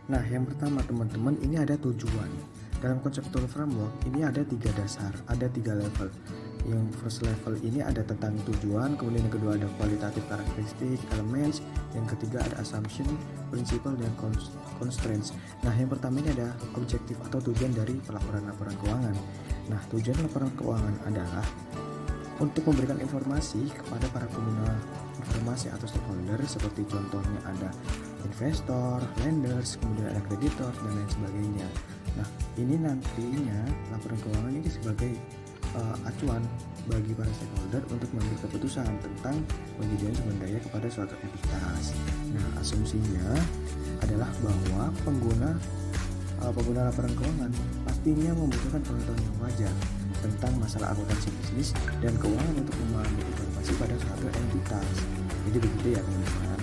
Nah, yang pertama teman-teman, ini ada tujuan. Dalam conceptual framework ini ada 3 dasar, ada 3 level. Yang first level ini ada tentang tujuan, kemudian yang kedua ada kualitatif karakteristik, elements, yang ketiga ada assumption, principle, dan constraints. Nah, yang pertama ini ada objektif atau tujuan dari laporan keuangan. Nah, tujuan laporan keuangan adalah untuk memberikan informasi kepada para pengguna informasi atau stakeholder, seperti contohnya ada investor, lenders, kemudian ada kreditor, dan lain sebagainya. Nah, ini nantinya laporan keuangan ini sebagai acuan bagi para stakeholder untuk mengambil keputusan tentang penyediaan sumber daya kepada suatu entitas. Nah, asumsinya adalah bahwa pengguna laporan keuangan pastinya membutuhkan pengetahuan yang wajar tentang masalah akuntansi bisnis dan keuangan untuk memahami informasi pada suatu entitas. Jadi begitu ya teman-teman.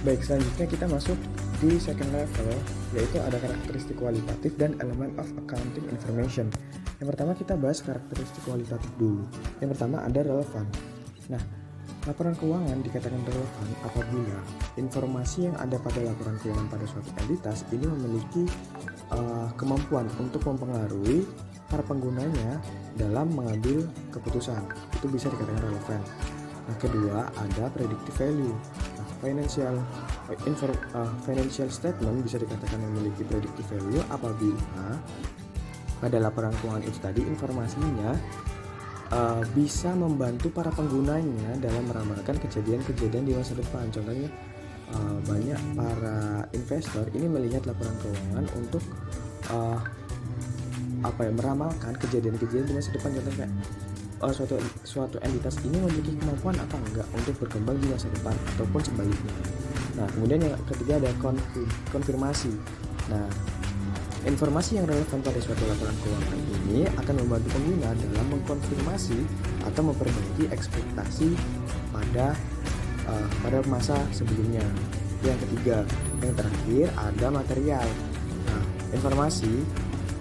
Baik, selanjutnya kita masuk di second level, yaitu ada karakteristik kualitatif dan element of accounting information. Yang pertama kita bahas karakteristik kualitatif dulu. Yang pertama ada relevan. Nah, laporan keuangan dikatakan relevan apabila informasi yang ada pada laporan keuangan pada suatu entitas ini memiliki kemampuan untuk mempengaruhi para penggunanya dalam mengambil keputusan. Itu bisa dikatakan relevan. Nah, kedua ada predictive value. Nah, financial statement bisa dikatakan memiliki predictive value apabila pada laporan keuangan itu tadi informasinya bisa membantu para penggunanya dalam meramalkan kejadian-kejadian di masa depan. Contohnya banyak para investor ini melihat laporan keuangan untuk meramalkan kejadian-kejadian di masa depan. Contohnya kayak suatu entitas ini memiliki kemampuan apa enggak untuk berkembang di masa depan ataupun sebaliknya. Nah, kemudian yang ketiga ada konfirmasi. Nah, informasi yang relevan pada suatu laporan keuangan ini akan membantu pengguna dalam mengkonfirmasi atau memperbaiki ekspektasi pada masa sebelumnya. Yang ketiga, yang terakhir ada material. Nah, informasi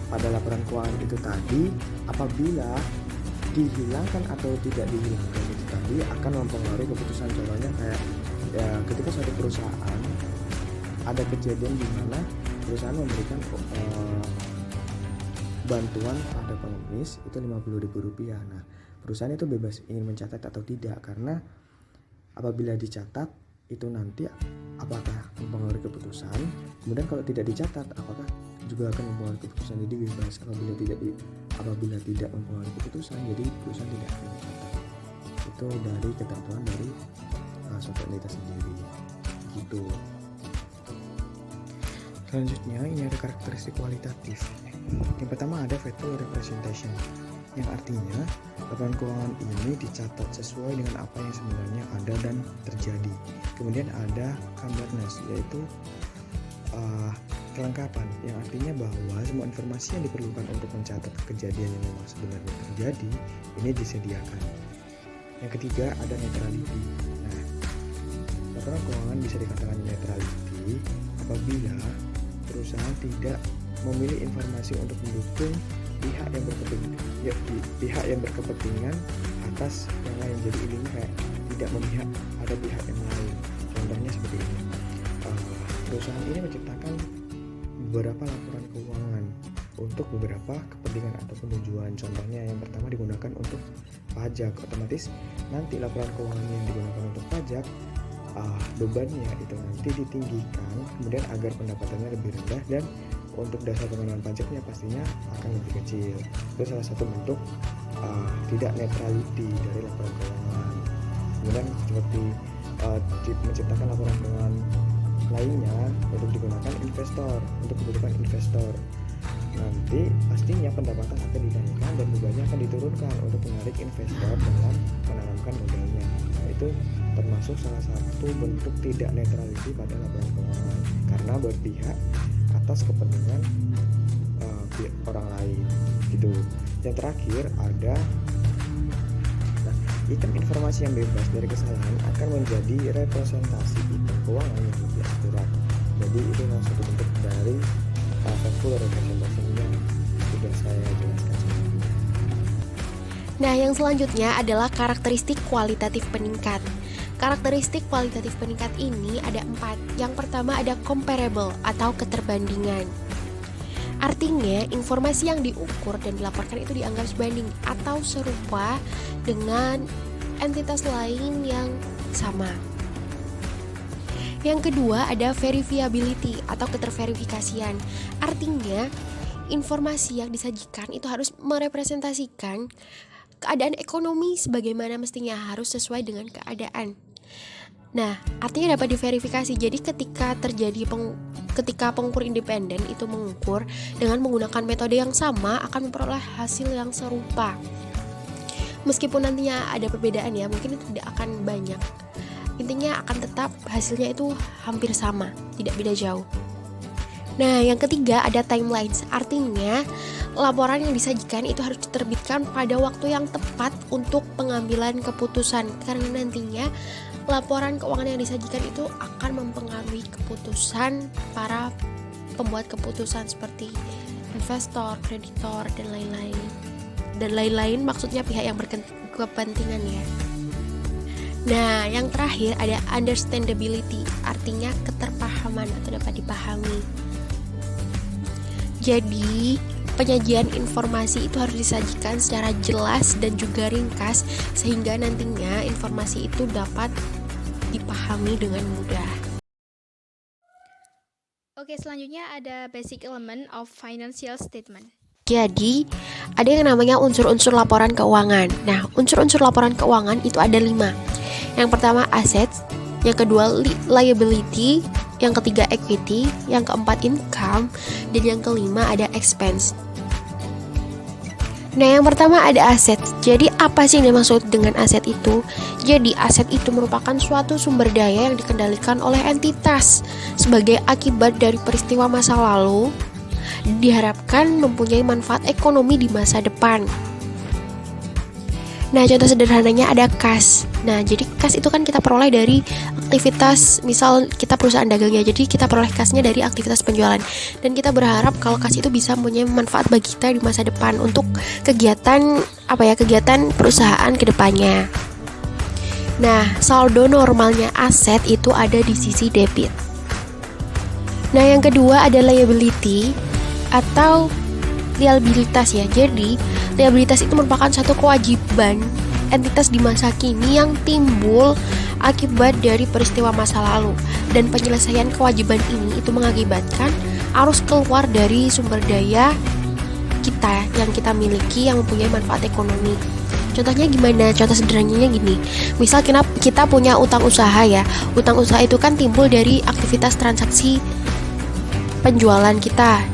pada laporan keuangan itu tadi apabila dihilangkan atau tidak dihilangkan itu tadi akan mempengaruhi keputusan. Contohnya kayak ketika suatu perusahaan ada kejadian di mana perusahaan memberikan bantuan pada pengemis itu Rp50.000. Nah, perusahaan itu bebas ingin mencatat atau tidak, karena apabila dicatat itu nanti apakah mempengaruhi keputusan, kemudian kalau tidak dicatat apakah juga akan mempengaruhi keputusan. Jadi bebas apabila tidak mempengaruhi keputusan, jadi perusahaan tidak akan dicatat. Itu dari ketentuan dari suatu entitas sendiri gitu. Selanjutnya ini ada karakteristik kualitatif. Yang pertama ada factual representation, yang artinya laporan keuangan ini dicatat sesuai dengan apa yang sebenarnya ada dan terjadi. Kemudian ada completeness, yaitu kelengkapan, yang artinya bahwa semua informasi yang diperlukan untuk mencatat kejadian yang memang sebenarnya terjadi ini disediakan. Yang ketiga ada neutrality. Nah, laporan keuangan bisa dikatakan neutrality apabila perusahaan tidak memilih informasi untuk mendukung pihak yang berkepentingan atas yang lain. Jadi ini kayak tidak memihak ada pihak yang lain. Contohnya seperti ini. Perusahaan ini menciptakan beberapa laporan keuangan untuk beberapa kepentingan ataupun tujuan. Contohnya yang pertama digunakan untuk pajak. Otomatis nanti laporan keuangan yang digunakan untuk pajak bebannya itu nanti ditinggikan, kemudian agar pendapatannya lebih rendah, dan untuk dasar pengenaan pajaknya pastinya akan lebih kecil. Itu salah satu bentuk tidak neutrality dari laporan keuangan. Kemudian seperti menciptakan laporan keuangan lainnya untuk digunakan investor, untuk kebutuhan investor. Nanti pastinya pendapatan akan dinaikkan dan bebannya akan diturunkan untuk menarik investor dalam menanamkan modalnya. Nah, itu termasuk salah satu bentuk tidak netrality pada laporan keuangan karena berpihak atas kepentingan orang lain gitu. Yang terakhir ada item informasi yang bebas dari kesalahan akan menjadi representasi item keuangan yang lebih akurat. Jadi itu salah satu bentuk dari factual representation yang sudah saya jelaskan sebelumnya. Nah, yang selanjutnya adalah karakteristik kualitatif peningkat. Karakteristik kualitatif peningkat ini ada 4. Yang pertama ada comparable atau keterbandingan. Artinya, informasi yang diukur dan dilaporkan itu dianggap sebanding atau serupa dengan entitas lain yang sama. Yang kedua ada verifiability atau keterverifikasian. Artinya, informasi yang disajikan itu harus merepresentasikan keadaan ekonomi sebagaimana mestinya, harus sesuai dengan keadaan. Nah, artinya dapat diverifikasi. Jadi ketika pengukur independen itu mengukur dengan menggunakan metode yang sama, akan memperoleh hasil yang serupa. Meskipun nantinya ada perbedaan ya, mungkin itu tidak akan banyak. Intinya akan tetap hasilnya itu hampir sama, tidak beda jauh. Nah, yang ketiga ada timelines. Artinya, laporan yang disajikan itu harus diterbitkan pada waktu yang tepat untuk pengambilan keputusan. Karena nantinya laporan keuangan yang disajikan itu akan mempengaruhi keputusan para pembuat keputusan seperti investor, kreditor, dan lain-lain. Dan lain-lain maksudnya pihak yang berkepentingan ya. Nah, yang terakhir ada understandability, artinya keterpahaman atau dapat dipahami. Jadi, penyajian informasi itu harus disajikan secara jelas dan juga ringkas sehingga nantinya informasi itu dapat dipahami dengan mudah. Oke, selanjutnya ada basic element of financial statement. Jadi, ada yang namanya unsur-unsur laporan keuangan. Nah, unsur-unsur laporan keuangan itu ada 5. Yang pertama assets, yang kedua liability, yang ketiga equity, yang keempat income, dan yang kelima ada expense. Nah, yang pertama ada aset. Jadi apa sih yang dimaksud dengan aset itu? Jadi aset itu merupakan suatu sumber daya yang dikendalikan oleh entitas sebagai akibat dari peristiwa masa lalu, diharapkan mempunyai manfaat ekonomi di masa depan. Nah, contoh sederhananya ada kas. Nah, jadi kas itu kan kita peroleh dari aktivitas, misal kita perusahaan dagang ya, jadi kita peroleh kasnya dari aktivitas penjualan. Dan kita berharap kalau kas itu bisa mempunyai manfaat bagi kita di masa depan untuk kegiatan perusahaan ke depannya. Nah, saldo normalnya aset itu ada di sisi debit. Nah, yang kedua ada liability atau liabilitas ya. Jadi, liabilitas itu merupakan satu kewajiban entitas di masa kini yang timbul akibat dari peristiwa masa lalu, dan penyelesaian kewajiban ini itu mengakibatkan arus keluar dari sumber daya kita yang kita miliki yang mempunyai manfaat ekonomi. Contohnya gimana? Contoh sederhananya gini. Misal kita punya utang usaha ya. Utang usaha itu kan timbul dari aktivitas transaksi penjualan kita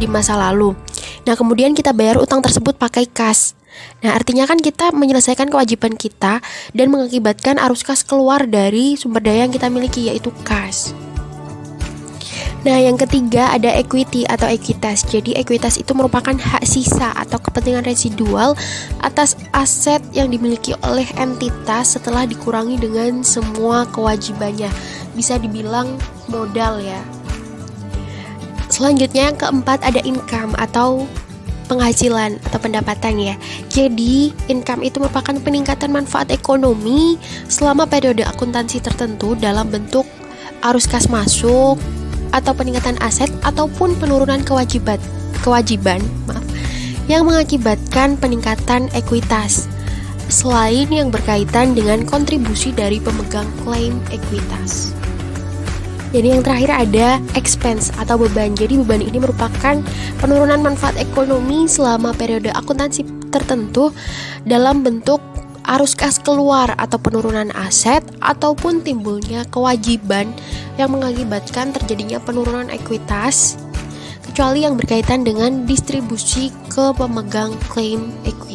di masa lalu. Nah, kemudian kita bayar utang tersebut pakai kas. Nah, artinya kan kita menyelesaikan kewajiban kita dan mengakibatkan arus kas keluar dari sumber daya yang kita miliki, yaitu kas. Nah, yang ketiga ada equity atau ekuitas. Jadi ekuitas itu merupakan hak sisa atau kepentingan residual atas aset yang dimiliki oleh entitas setelah dikurangi dengan semua kewajibannya. Bisa dibilang modal ya. Selanjutnya yang keempat ada income atau penghasilan atau pendapatan ya. Jadi income itu merupakan peningkatan manfaat ekonomi selama periode akuntansi tertentu dalam bentuk arus kas masuk atau peningkatan aset ataupun penurunan kewajiban yang mengakibatkan peningkatan ekuitas selain yang berkaitan dengan kontribusi dari pemegang klaim ekuitas. Jadi yang terakhir ada expense atau beban. Jadi beban ini merupakan penurunan manfaat ekonomi selama periode akuntansi tertentu dalam bentuk arus kas keluar atau penurunan aset ataupun timbulnya kewajiban yang mengakibatkan terjadinya penurunan ekuitas, kecuali yang berkaitan dengan distribusi ke pemegang klaim ekuitas.